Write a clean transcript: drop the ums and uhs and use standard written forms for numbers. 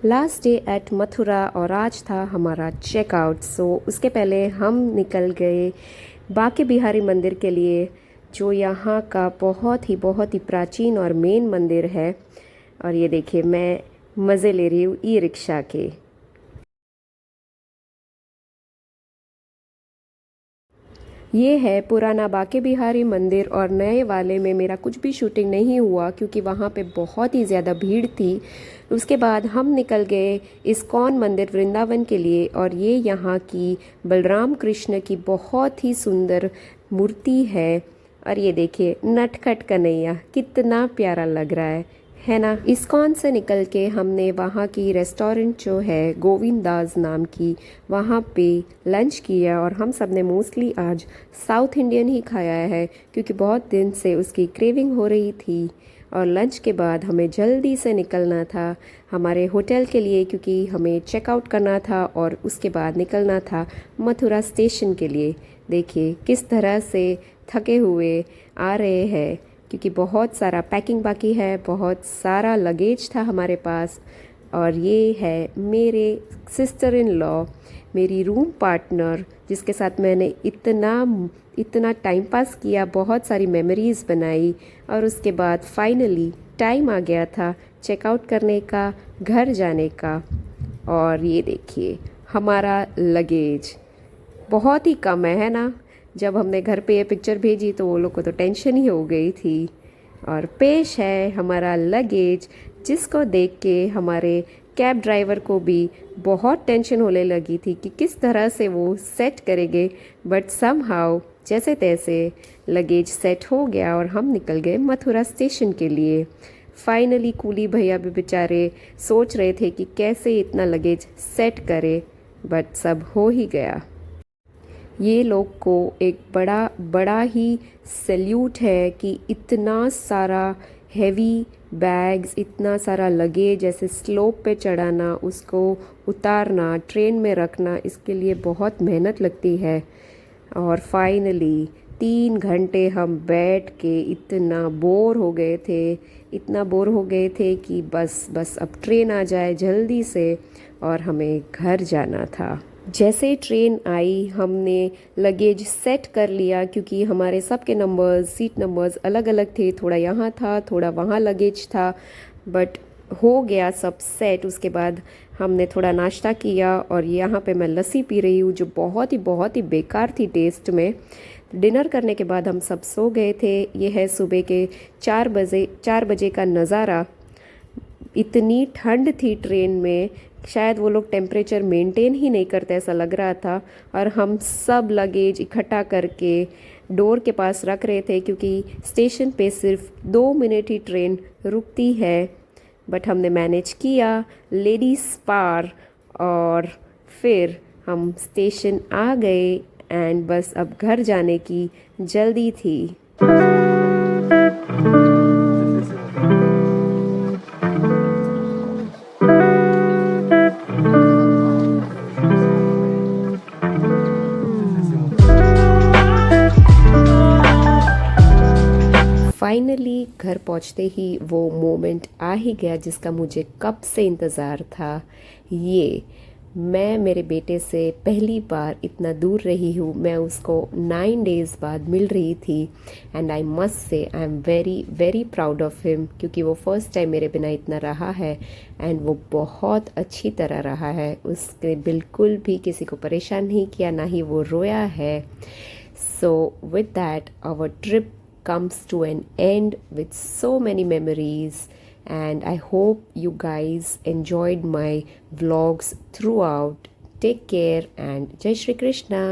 Last day at Mathura और आज था हमारा चेकआउट। सो उसके पहले हम निकल गए बाके बिहारी मंदिर के लिए, जो यहाँ का बहुत ही प्राचीन और मेन मंदिर है। और ये देखिए, मैं मज़े ले रही हूँ ई रिक्शा के। ये है पुराना बाके बिहारी मंदिर और नए वाले में मेरा कुछ भी शूटिंग नहीं हुआ क्योंकि वहाँ पे बहुत ही ज़्यादा भीड़ थी। उसके बाद हम निकल गए इस्कॉन मंदिर वृंदावन के लिए, और ये यहाँ की बलराम कृष्ण की बहुत ही सुंदर मूर्ति है। और ये देखिए, नटखट कन्हैया कितना प्यारा लग रहा है ना। इस्कॉन से निकल के हमने वहाँ की रेस्टोरेंट जो है गोविंदास नाम की, वहाँ पे लंच किया। और हम सब ने मोस्टली आज साउथ इंडियन ही खाया है क्योंकि बहुत दिन से उसकी क्रेविंग हो रही थी। और लंच के बाद हमें जल्दी से निकलना था हमारे होटल के लिए क्योंकि हमें चेकआउट करना था और उसके बाद निकलना था मथुरा स्टेशन के लिए। देखिए किस तरह से थके हुए आ रहे हैं क्योंकि बहुत सारा पैकिंग बाकी है, बहुत सारा लगेज था हमारे पास। और ये है मेरे सिस्टर इन लॉ, मेरी रूम पार्टनर, जिसके साथ मैंने इतना टाइम पास किया, बहुत सारी मेमोरीज़ बनाई। और उसके बाद फाइनली टाइम आ गया था चेकआउट करने का, घर जाने का। और ये देखिए हमारा लगेज बहुत ही कम है ना। जब हमने घर पे ये पिक्चर भेजी तो वो लोग को तो टेंशन ही हो गई थी। और पेश है हमारा लगेज, जिसको देख के हमारे कैब ड्राइवर को भी बहुत टेंशन होने लगी थी कि किस तरह से वो सेट करेंगे। बट समहाउ जैसे तैसे लगेज सेट हो गया और हम निकल गए मथुरा स्टेशन के लिए। फाइनली कूली भैया भी बेचारे सोच रहे थे कि कैसे इतना लगेज सेट करे, बट सब हो ही गया। ये लोग को एक बड़ा बड़ा ही सैल्यूट है कि इतना सारा हैवी बैग्स, इतना सारा लगेज जैसे स्लोप पे चढ़ाना, उसको उतारना, ट्रेन में रखना, इसके लिए बहुत मेहनत लगती है। और फाइनली 3 घंटे हम बैठ के इतना बोर हो गए थे, इतना बोर हो गए थे कि बस अब ट्रेन आ जाए जल्दी से और हमें घर जाना था। जैसे ट्रेन आई हमने लगेज सेट कर लिया क्योंकि हमारे सबके नंबर्स, सीट नंबर्स अलग अलग थे। थोड़ा यहाँ था, थोड़ा वहाँ लगेज था, बट हो गया सब सेट। उसके बाद हमने थोड़ा नाश्ता किया और यहाँ पे मैं लस्सी पी रही हूँ जो बहुत ही बेकार थी टेस्ट में। डिनर करने के बाद हम सब सो गए थे। ये है सुबह के 4 बजे का नज़ारा। इतनी ठंड थी ट्रेन में, शायद वो लोग टेम्परेचर मेंटेन ही नहीं करते ऐसा लग रहा था। और हम सब लगेज इकट्ठा करके डोर के पास रख रहे थे क्योंकि स्टेशन पे सिर्फ 2 मिनट ही ट्रेन रुकती है। बट हमने मैनेज किया लेडीज़ पार, और फिर हम स्टेशन आ गए एंड बस अब घर जाने की जल्दी थी। फाइनली घर पहुंचते ही वो मोमेंट आ ही गया जिसका मुझे कब से इंतज़ार था। ये मैं मेरे बेटे से पहली बार इतना दूर रही हूँ। मैं उसको 9 डेज़ बाद मिल रही थी and I must say I am very proud of him क्योंकि वो फर्स्ट टाइम मेरे बिना इतना रहा है एंड वो बहुत अच्छी तरह रहा है। उसने बिल्कुल भी किसी को परेशान नहीं किया, ना ही वो रोया है। So with that our trip comes to an end with so many memories, and I hope you guys enjoyed my vlogs throughout. Take care and Jai Shri Krishna.